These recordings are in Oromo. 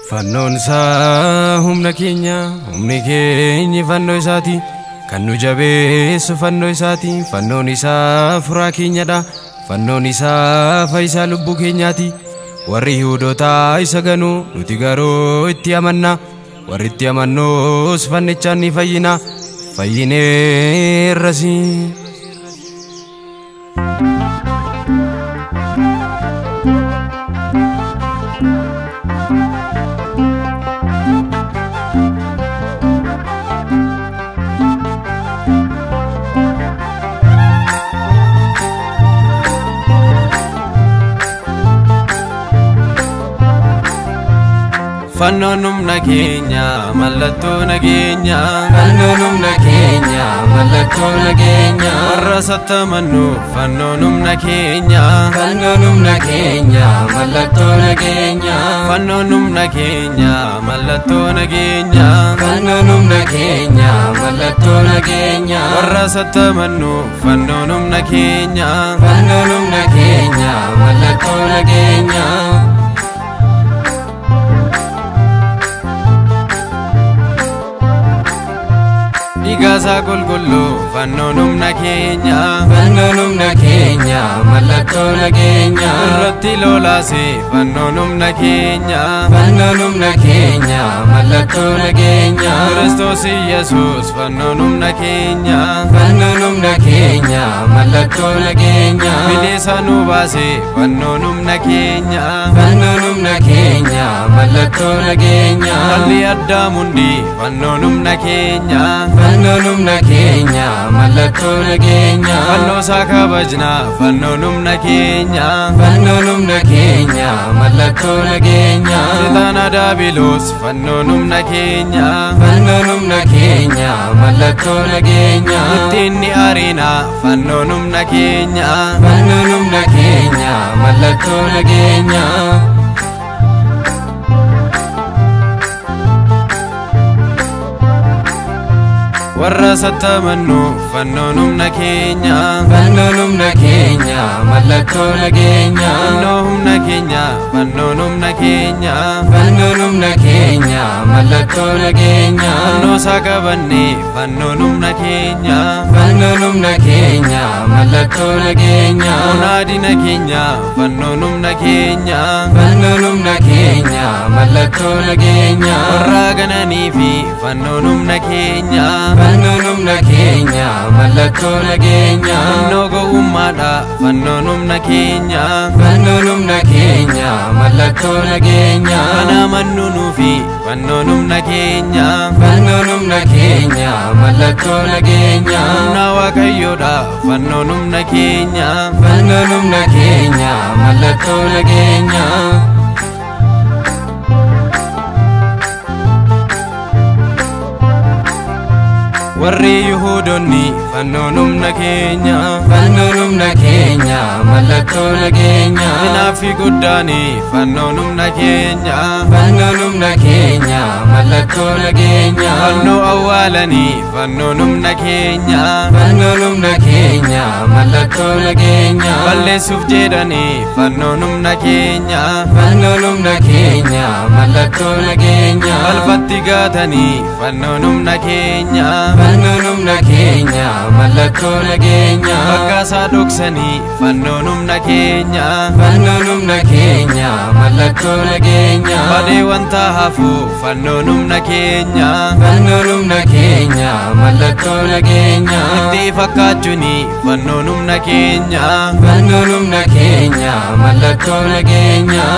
Fannoon isaa humna keenya fannoo isaati kan nu jabeessu fannoo isaati fannoon isaa furaa keenyadha fannoon isaa fayyisaa lubbuu keenyaati warri Yihuudootaa isa ganuu nuti garuu itti amanna warri itti amannuus fannichaan ni fayyina fayyineerrasi. Fannoon humna keenya mallattoo nageenya fannoon humna keenya mallattoo nageenya warra sattamannu fannoon humna keenya mallattoo nageenya fannoon humna keenya mallattoo nageenya fannoon humna keenya mallattoo nageenya warra sattamannu fannoon humna keenya mallattoo nageenya. Igasa qulqulluu fannoon humna keenya mallattoo nageenya irratti lolaase fannoon humna keenya mallattoo nageenya Kiristoos Yesuus fannoon humna keenya mallattoo nageenya bilisa nu baase fannoon humna keenya mallattoo nageenya dhalli Addaamundi fannoon humna keenya fannoon humna keenya mallattoo nageenya fannoo isaa kabajna fannoon humna keenya mallattoo nageenya seexaana daabiloos fannoon humna keenya mallattoo nageenya ittiin ni ariina fannoon humna keenya mallattoo nageenya. warra sattamannu fannoon humna keenya mallattoo nageenya fannoo humna keenya fannoon humna keenya mallattoo nageenya fannoo isaa qabanne fannoon humna keenya mallattoo nageenya munaadina keenya fannoon humna keenya mallattoo nageenya warra gananii fi fannoon humna keenya fannoon humna keenya mallattoo nageenya fannoo gowwummaadha fannoon humna keenya mallattoo nageenya kana amannu nuufi fannoon humna keenya mallattoo nageenya humna Waaqayyoodha fannoon humna keenya mallattoo nageenya. warri Yihuudoonni fannoon humna keenya mallattoo nageenya hinaafi guddaani fannoon humna keenya mallattoo nageenya fannoo awwaalanii fannoon humna keenya mallattoo nageenya balleessuuf jedhanii fannoon humna keenya mallattoo nageenya balfatti gaatanii fannoon humna keenya mallattoo nageenya bakka isaa dhoksanii fannoon humna keenya mallattoo nageenya badee wanta hafu fannoon humna keenya mallattoo nageenya itti fakkaachuuni fannoon humna keenya mallattoo nageenya.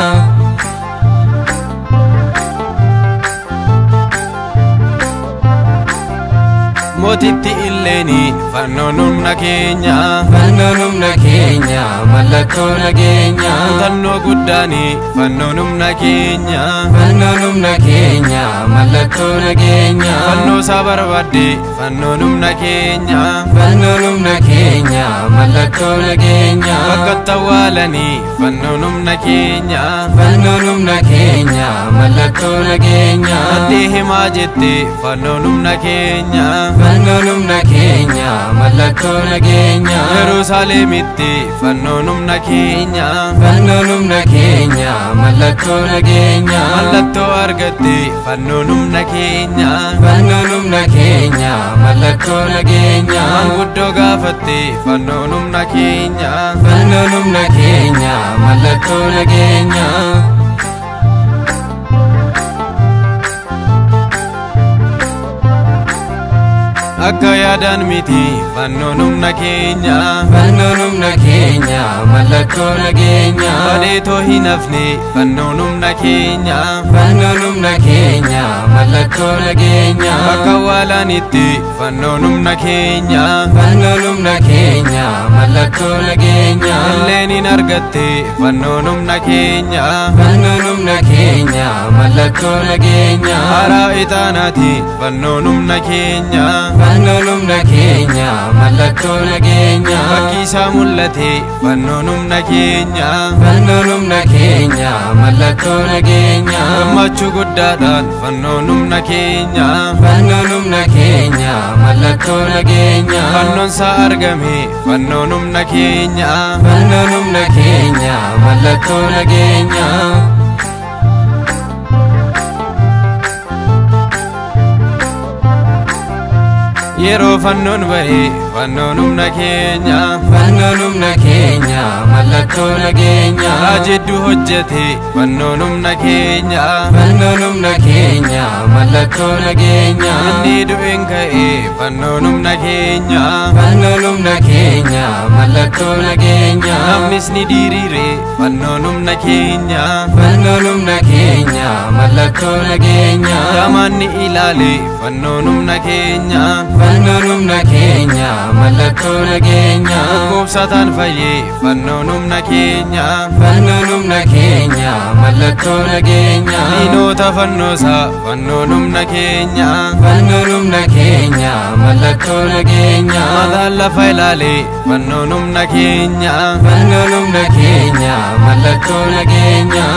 mootitti illeeni fannoon humna keenya fannoon humna keenya mallattoo nageenya kutannoo guddaani fannoon humna keenya fannoon humna keenya mallattoo nageenya fannoo isaa barbaadde fannoon humna keenya fannoon humna keenya mallattoo nageenya bakkatti awwaalanii fannoon humna keenya fannoon humna keenya mallattoo nageenya addee himaa jette fannoon humna keenya fannoon humna keenya mallattoo nageenya Yerusaalemitti fannoon humna keenya fannoon humna keenya mallattoo nageenya mallattoo argatte fannoon humna keenya fannoon humna keenya mallattoo nageenya manguddoo gaafatte fannoon humna keenya fannoon humna keenya mallattoo nageenya akka yaadan miti fannoon humna keenya fannoon humna keenya mallattoo nageenya badeetoo hin hafne fannoon humna keenya fannoon humna keenya mallattoo nageenya bakka awwaalaanitti fannoon humna keenya fannoon humna keenya mallattoo nageenya illeen hin argatte fannoon humna keenya fannoon humna keenya mallattoo nageenya haraa ixaanaati fannoon humna keenya fannoon humna keenya mallattoo nageenya bakki isaa mul'ate fannoon humna keenya fannoon humna keenya mallattoo nageenya gammachuu guddaadhaan fannoon humna keenya fannoon humna keenya mallattoo nageenya fannoon isaa argame fannoon humna keenya fannoon humna keenya mallattoo nageenya yeroo fannoon ba'e fannoon humna keenya fannoon humna keenya mallattoo nageenya raajidduu hojjete fannoon humna keenya fannoon humna keenya mallattoo nageenya inni du'een ka'e fannoon humna keenya fannoon humna keenya mallattoo nageenya namnis ni diriire fannoon humna keenya fannoon humna keenya mallattoo nageenya damaan ni ilaale fannoon humna keenya fannoon humna keenya mallattoo nageenya dhukkubsataan fayye fannoon humna keenya fannoon humna keenya mallattoo nageenya diinota fannoosaa fannoon humna keenya fannoon humna keenya mallattoo nageenya mataan lafa ilaale fannoon humna keenya fannoon humna keenya mallattoo nageenya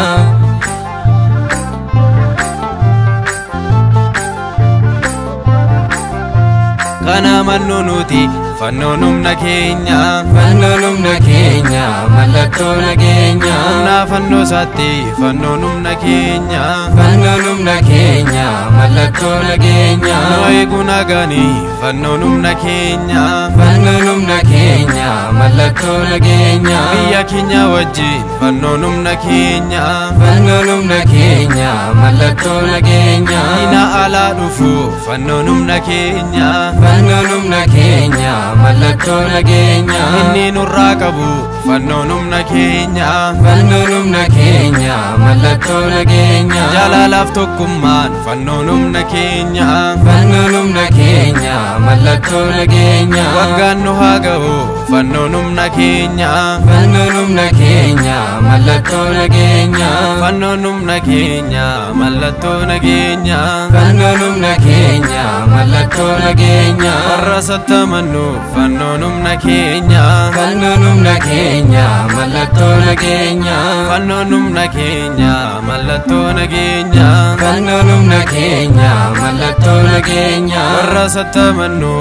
kana mannoo nuti fannoon humna keenya fannoon humna keenya mallattoo nageenya humna fannoo isaatti fannoon humna keenya fannoon humna keenya mallattoo nageenya nu eeguu nagaanii fannoon humna keenya fannoon humna keenya mallattoo nageenya biyya keenya wajjin fannoon humna keenya fannoon humna keenya mallattoo nageenya diina alaa dhufu fannoon humna keenya fannoon humna keenya mallattoo nageenya inni nurraa qabu fannoon humna keenya fannoon humna keenya mallattoo nageenya jaalalaaf tokkummaan fannoon humna keenya fannoon humna keenya mallattoo nageenya waggaan nu haa ga'u fannoon humna keenya fannoon humna keenya mallattoo nageenya fannoon humna keenya mallattoo nageenya fannoon humna keenya mallattoo nageenya warra sattamannu fannoon humna keenya fannoon humna keenya mallattoo nageenya fannoon humna keenya mallattoo nageenya fannoon humna keenya mallattoo nageenya warra sattamannu